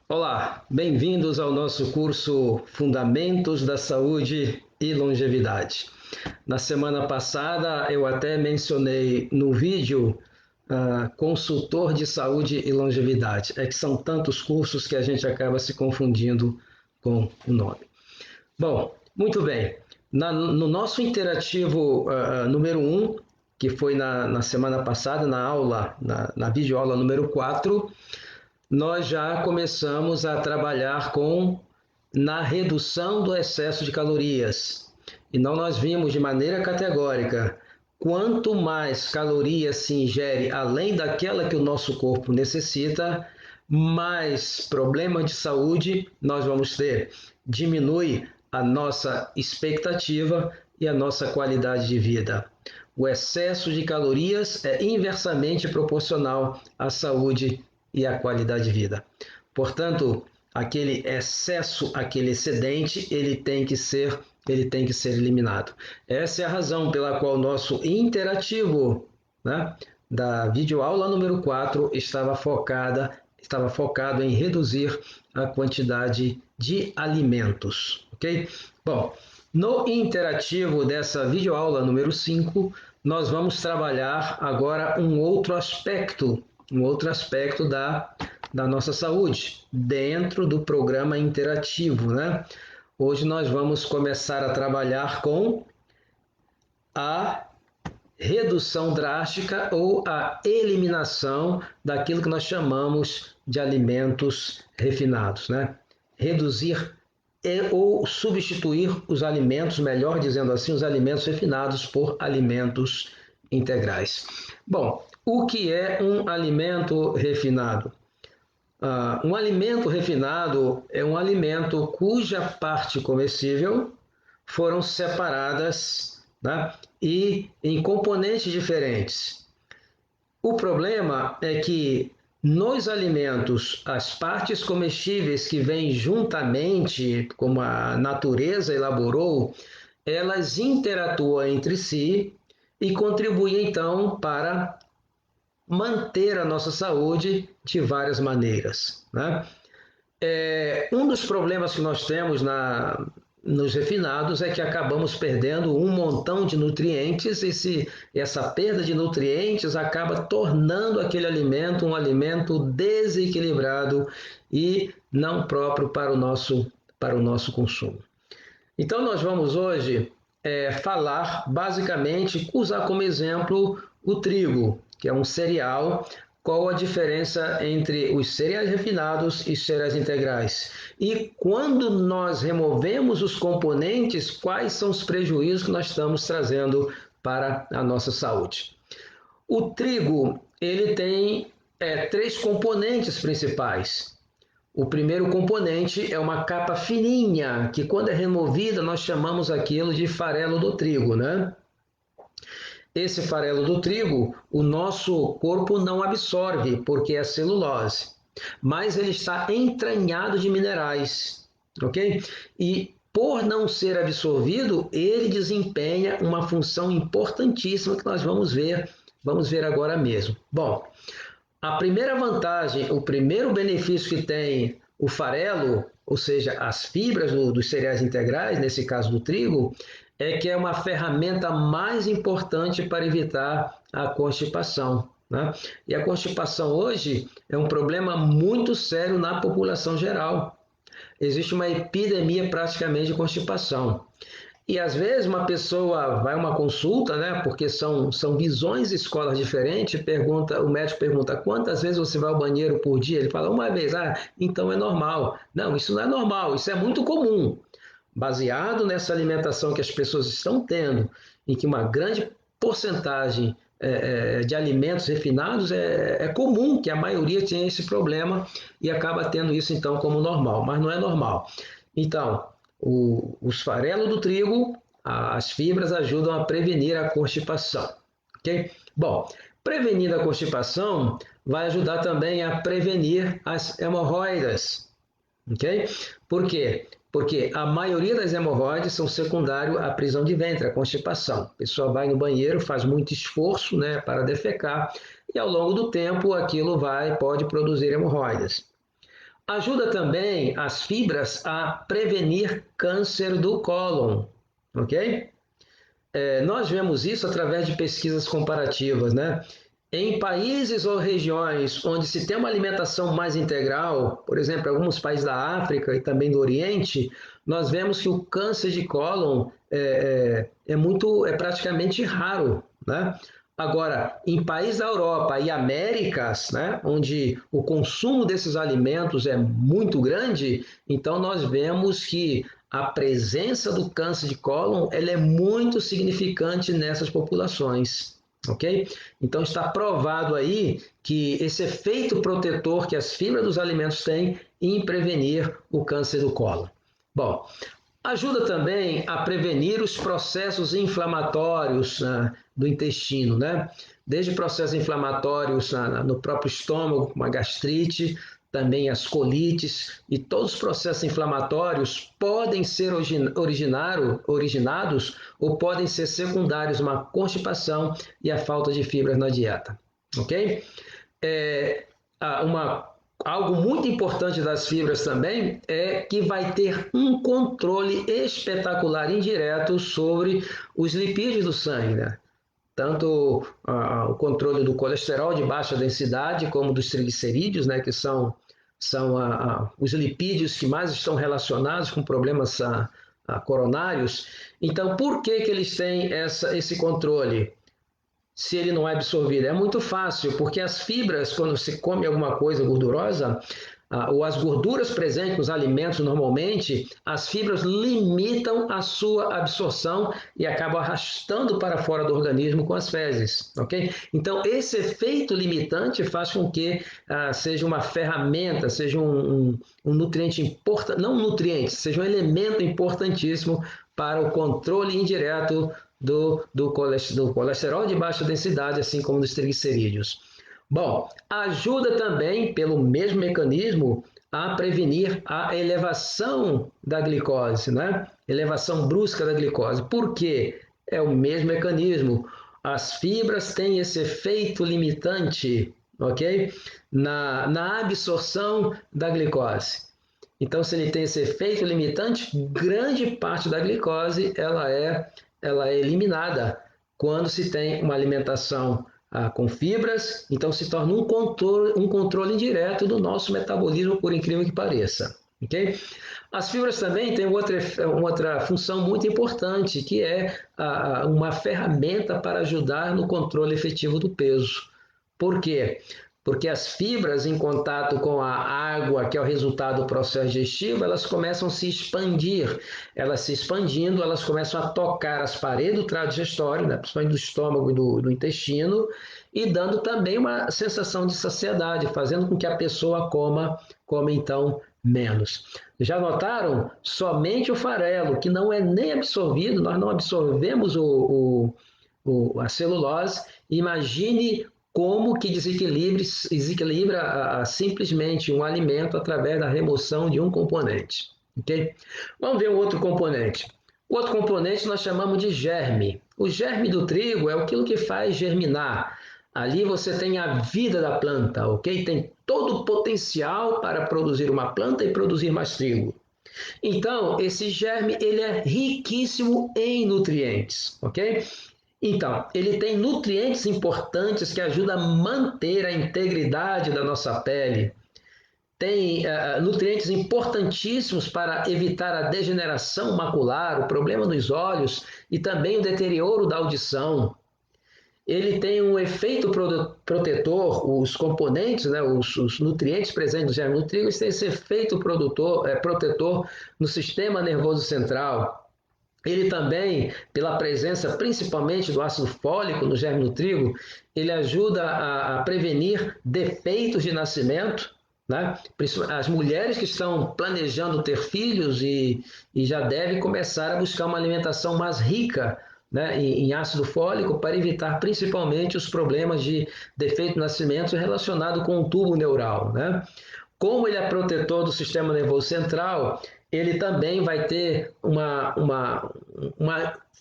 Olá, bem-vindos ao nosso curso Fundamentos da Saúde e Longevidade. Na semana passada eu até mencionei no vídeo consultor de saúde e longevidade. É que são tantos cursos que a gente acaba se confundindo com o nome. Bom, muito bem. No nosso interativo número 1, que foi na semana passada, na aula, na videoaula número 4, nós já começamos a trabalhar na redução do excesso de calorias. Então nós vimos de maneira categórica, quanto mais calorias se ingere além daquela que o nosso corpo necessita, mais problemas de saúde nós vamos ter. Diminui a nossa expectativa e a nossa qualidade de vida. O excesso de calorias é inversamente proporcional à saúde e à qualidade de vida. Portanto, aquele excesso, aquele excedente, ele tem que ser eliminado. Essa é a razão pela qual o nosso interativo, né, da videoaula número 4 estava focado em reduzir a quantidade de alimentos, ok? Bom, no interativo dessa videoaula número 5, nós vamos trabalhar agora um outro aspecto da nossa saúde, dentro do programa interativo, né? Hoje nós vamos começar a trabalhar com a redução drástica ou a eliminação daquilo que nós chamamos de alimentos refinados, né? Reduzir ou substituir os alimentos, melhor dizendo assim, os alimentos refinados por alimentos integrais. Bom, o que é um alimento refinado? Um alimento refinado é um alimento cuja parte comestível foram separadas, né, e em componentes diferentes. O problema é que nos alimentos, as partes comestíveis que vêm juntamente, como a natureza elaborou, elas interatuam entre si e contribuem então para manter a nossa saúde de várias maneiras, né? Um dos problemas que nós temos nos refinados é que acabamos perdendo um montão de nutrientes e essa perda de nutrientes acaba tornando aquele alimento um alimento desequilibrado e não próprio para o nosso consumo. Então nós vamos hoje falar basicamente, usar como exemplo o trigo, que é um cereal. Qual a diferença entre os cereais refinados e cereais integrais? E quando nós removemos os componentes, quais são os prejuízos que nós estamos trazendo para a nossa saúde? O trigo ele tem três componentes principais. O primeiro componente é uma capa fininha, que quando é removida nós chamamos aquilo de farelo do trigo, né? Esse farelo do trigo, o nosso corpo não absorve, porque é celulose, mas ele está entranhado de minerais, ok? E por não ser absorvido, ele desempenha uma função importantíssima que nós vamos ver agora mesmo. Bom, a primeira vantagem, o primeiro benefício que tem o farelo, ou seja, as fibras dos cereais integrais, nesse caso do trigo, é que é uma ferramenta mais importante para evitar a constipação, né? E a constipação hoje é um problema muito sério na população geral. Existe uma epidemia praticamente de constipação. E às vezes uma pessoa vai a uma consulta, né? Porque são visões e escolas diferentes. O médico pergunta quantas vezes você vai ao banheiro por dia? Ele fala uma vez. Ah, então é normal. Não, isso não é normal. Isso é muito comum. Baseado nessa alimentação que as pessoas estão tendo, em que uma grande porcentagem de alimentos refinados é comum que a maioria tenha esse problema e acaba tendo isso então como normal, mas não é normal. Então, os farelos do trigo, as fibras ajudam a prevenir a constipação, ok? Bom, prevenindo a constipação vai ajudar também a prevenir as hemorroidas, ok? Por quê? Porque a maioria das hemorroides são secundário à prisão de ventre, à constipação. A pessoa vai no banheiro, faz muito esforço, né, para defecar e ao longo do tempo aquilo pode produzir hemorroidas. Ajuda também as fibras a prevenir câncer do cólon, ok? Nós vemos isso através de pesquisas comparativas, né? Em países ou regiões onde se tem uma alimentação mais integral, por exemplo, alguns países da África e também do Oriente, nós vemos que o câncer de cólon é praticamente raro, né? Agora, em países da Europa e Américas, né, onde o consumo desses alimentos é muito grande, então nós vemos que a presença do câncer de cólon ela é muito significante nessas populações, ok? Então está provado aí que esse efeito protetor que as fibras dos alimentos têm em prevenir o câncer do cólon. Bom, ajuda também a prevenir os processos inflamatórios do intestino, né? Desde processos inflamatórios no próprio estômago, como a gastrite, também as colites, e todos os processos inflamatórios podem ser originados ou podem ser secundários a uma constipação e a falta de fibras na dieta, ok? É, algo muito importante das fibras também é que vai ter um controle espetacular indireto sobre os lipídios do sangue, né? Tanto o controle do colesterol de baixa densidade como dos triglicerídeos, né, que são os lipídios que mais estão relacionados com problemas coronários. Então, por que eles têm esse controle? Se ele não é absorvido? É muito fácil, porque as fibras, quando você come alguma coisa gordurosa, ou as gorduras presentes nos alimentos normalmente, as fibras limitam a sua absorção e acabam arrastando para fora do organismo com as fezes, ok? Então, esse efeito limitante faz com que seja uma ferramenta, seja um nutriente importante, não um nutriente, seja um elemento importantíssimo para o controle indireto do colesterol de baixa densidade, assim como dos triglicerídeos. Bom, ajuda também, pelo mesmo mecanismo, a prevenir a elevação da glicose, né? Elevação brusca da glicose. Por quê? É o mesmo mecanismo. As fibras têm esse efeito limitante, ok? Na absorção da glicose. Então, se ele tem esse efeito limitante, grande parte da glicose ela é eliminada quando se tem uma alimentação com fibras, então se torna um controle indireto do nosso metabolismo, por incrível que pareça. Okay? As fibras também têm outra função muito importante, que é uma ferramenta para ajudar no controle efetivo do peso. Por quê? Porque as fibras em contato com a água, que é o resultado do processo digestivo, elas começam a se expandir. Elas se expandindo, elas começam a tocar as paredes do trato digestório, né, principalmente do estômago e do intestino, e dando também uma sensação de saciedade, fazendo com que a pessoa coma então menos. Já notaram? Somente o farelo, que não é nem absorvido, nós não absorvemos a celulose. Imagine como que desequilibra simplesmente um alimento através da remoção de um componente. Okay? Vamos ver um outro componente. O outro componente nós chamamos de germe. O germe do trigo é aquilo que faz germinar. Ali você tem a vida da planta, ok? Tem todo o potencial para produzir uma planta e produzir mais trigo. Então, esse germe ele é riquíssimo em nutrientes, ok? Então, ele tem nutrientes importantes que ajudam a manter a integridade da nossa pele. Tem nutrientes importantíssimos para evitar a degeneração macular, o problema nos olhos e também o deterioro da audição. Ele tem um efeito protetor, os componentes, né, os nutrientes presentes no germe do trigo, têm esse efeito protetor no sistema nervoso central. Ele também, pela presença principalmente do ácido fólico no germe do trigo, ele ajuda a prevenir defeitos de nascimento, né? As mulheres que estão planejando ter filhos e já devem começar a buscar uma alimentação mais rica, né, em ácido fólico para evitar principalmente os problemas de defeito de nascimento relacionado com o tubo neural, né? Como ele é protetor do sistema nervoso central, ele também vai ter uma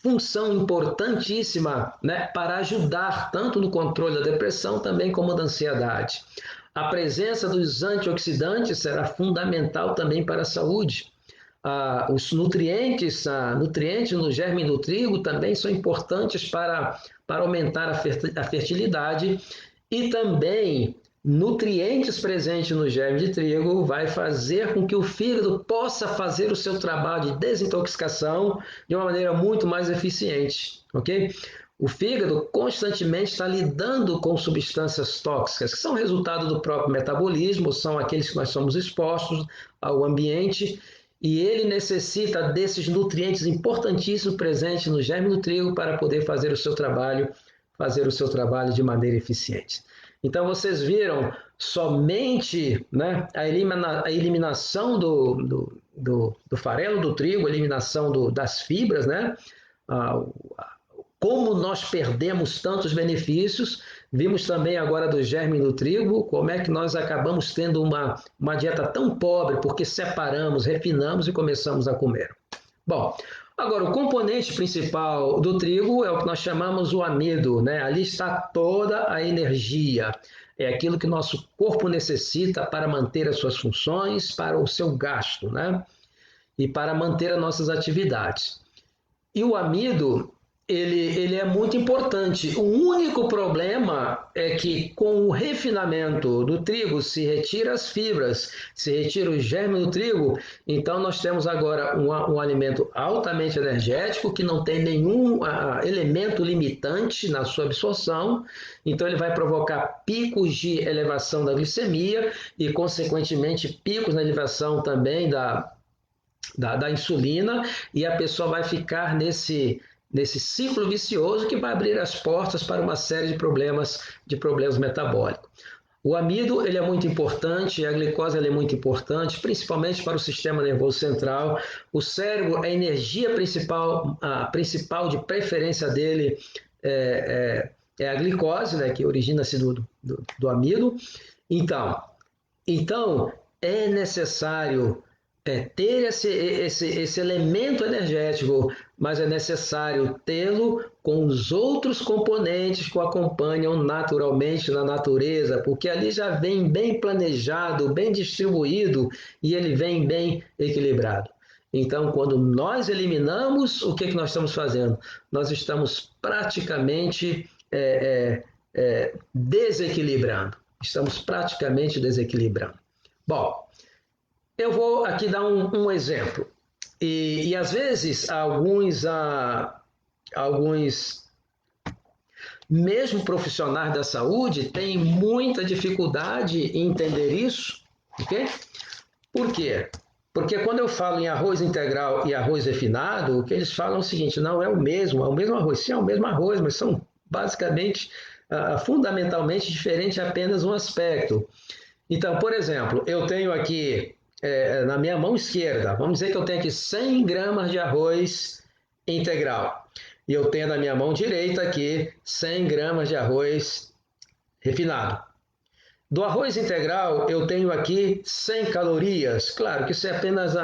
função importantíssima, né, para ajudar tanto no controle da depressão também como da ansiedade. A presença dos antioxidantes será fundamental também para a saúde. Os nutrientes no germe do trigo também são importantes para aumentar a fertilidade, e também nutrientes presentes no germe de trigo vai fazer com que o fígado possa fazer o seu trabalho de desintoxicação de uma maneira muito mais eficiente, ok? O fígado constantemente está lidando com substâncias tóxicas, que são resultado do próprio metabolismo, são aqueles que nós somos expostos ao ambiente, e ele necessita desses nutrientes importantíssimos presentes no germe do trigo para poder fazer o seu trabalho de maneira eficiente. Então, vocês viram somente, né, a eliminação do farelo do trigo, a eliminação das fibras, né, como nós perdemos tantos benefícios. Vimos também agora do germe do trigo, como é que nós acabamos tendo uma dieta tão pobre, porque separamos, refinamos e começamos a comer. Bom, agora o componente principal do trigo é o que nós chamamos o amido, né? Ali está toda a energia, é aquilo que nosso corpo necessita para manter as suas funções, para o seu gasto, né? E para manter as nossas atividades. E o amido, ele é muito importante. O único problema é que com o refinamento do trigo se retira as fibras, se retira o germe do trigo, então nós temos agora um alimento altamente energético que não tem nenhum elemento limitante na sua absorção, então ele vai provocar picos de elevação da glicemia e, consequentemente, picos na elevação também da insulina, e a pessoa vai ficar nesse ciclo vicioso que vai abrir as portas para uma série de problemas metabólicos. O amido ele é muito importante, a glicose ela é muito importante, principalmente para o sistema nervoso central. O cérebro, a energia principal, a principal de preferência dele é a glicose, né, que origina-se do amido. Então é necessário ter esse elemento energético, mas é necessário tê-lo com os outros componentes que o acompanham naturalmente na natureza, porque ali já vem bem planejado, bem distribuído, e ele vem bem equilibrado. Então, quando nós eliminamos, o que nós estamos fazendo? Nós estamos praticamente desequilibrando. Estamos praticamente desequilibrando. Bom, eu vou aqui dar um exemplo. E às vezes, alguns mesmo profissionais da saúde têm muita dificuldade em entender isso, ok? Por quê? Porque quando eu falo em arroz integral e arroz refinado, o que eles falam é o seguinte: não é o mesmo arroz. Sim, é o mesmo arroz, mas são basicamente, fundamentalmente diferentes apenas um aspecto. Então, por exemplo, eu tenho aqui na minha mão esquerda, vamos dizer que eu tenho aqui 100 gramas de arroz integral. E eu tenho na minha mão direita aqui 100 gramas de arroz refinado. Do arroz integral, eu tenho aqui 100 calorias. Claro que isso é apenas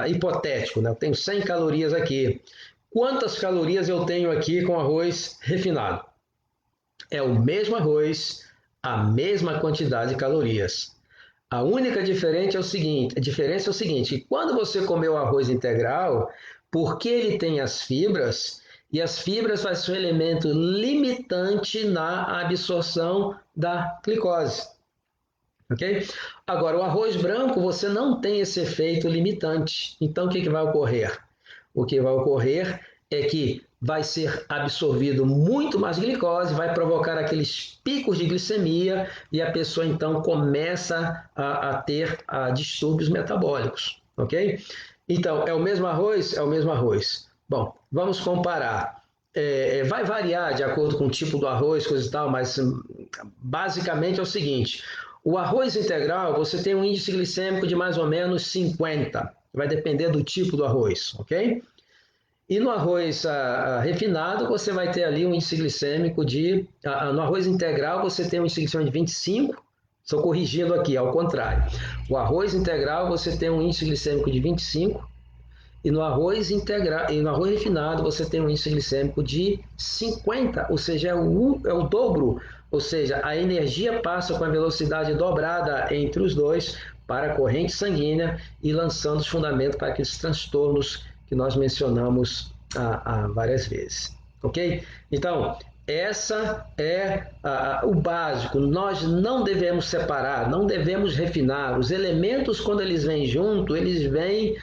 hipotético, né? Eu tenho 100 calorias aqui. Quantas calorias eu tenho aqui com arroz refinado? É o mesmo arroz, a mesma quantidade de calorias. A única diferença é o seguinte, que quando você comer o arroz integral, porque ele tem as fibras, e as fibras vai ser um elemento limitante na absorção da glicose. Ok? Agora, o arroz branco, você não tem esse efeito limitante. Então, o que vai ocorrer? O que vai ocorrer é que vai ser absorvido muito mais glicose, vai provocar aqueles picos de glicemia e a pessoa então começa a ter distúrbios metabólicos, ok? Então, é o mesmo arroz? É o mesmo arroz. Bom, vamos comparar. Vai variar de acordo com o tipo do arroz, coisa e tal, mas basicamente é o seguinte: o arroz integral, você tem um índice glicêmico de mais ou menos 50, vai depender do tipo do arroz, ok? E no arroz refinado, você vai ter ali um índice glicêmico no arroz integral, você tem um índice glicêmico de 25, estou corrigindo aqui, ao contrário. O arroz integral, você tem um índice glicêmico de 25, e no arroz refinado, você tem um índice glicêmico de 50, ou seja, é o dobro ou seja, a energia passa com a velocidade dobrada entre os dois para a corrente sanguínea e lançando os fundamentos para aqueles transtornos que nós mencionamos várias vezes. Ok? Então, essa é o básico. Nós não devemos separar, não devemos refinar. Os elementos, quando eles vêm junto, eles vêm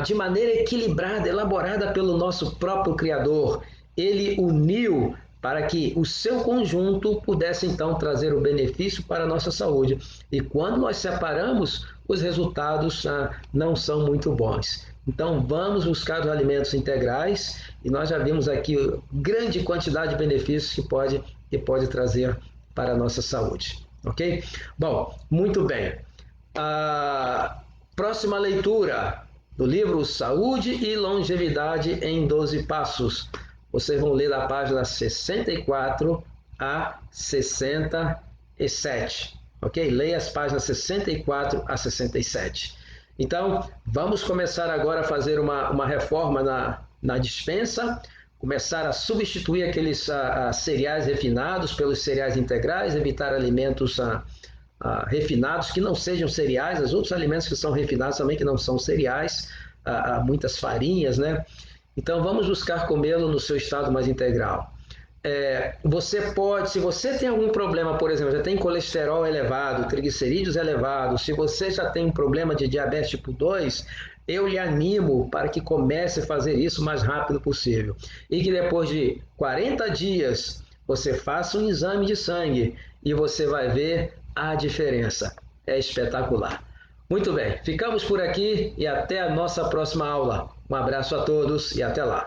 de maneira equilibrada, elaborada pelo nosso próprio Criador. Ele uniu para que o seu conjunto pudesse então trazer o benefício para a nossa saúde. E quando nós separamos, os resultados não são muito bons. Então vamos buscar os alimentos integrais e nós já vimos aqui grande quantidade de benefícios que pode trazer para a nossa saúde. Ok? Bom, muito bem. A próxima leitura do livro Saúde e Longevidade em 12 Passos. Vocês vão ler da página 64 a 67. Ok? Leia as páginas 64 a 67. Então, vamos começar agora a fazer uma reforma na dispensa, começar a substituir aqueles cereais refinados pelos cereais integrais, evitar alimentos refinados que não sejam cereais, os outros alimentos que são refinados também que não são cereais, muitas farinhas, né? Então, vamos buscar comê-lo no seu estado mais integral. Você pode, se você tem algum problema, por exemplo, já tem colesterol elevado, triglicerídeos elevados, se você já tem um problema de diabetes tipo 2, eu lhe animo para que comece a fazer isso o mais rápido possível. E que depois de 40 dias você faça um exame de sangue e você vai ver a diferença. É espetacular. Muito bem, ficamos por aqui e até a nossa próxima aula. Um abraço a todos e até lá.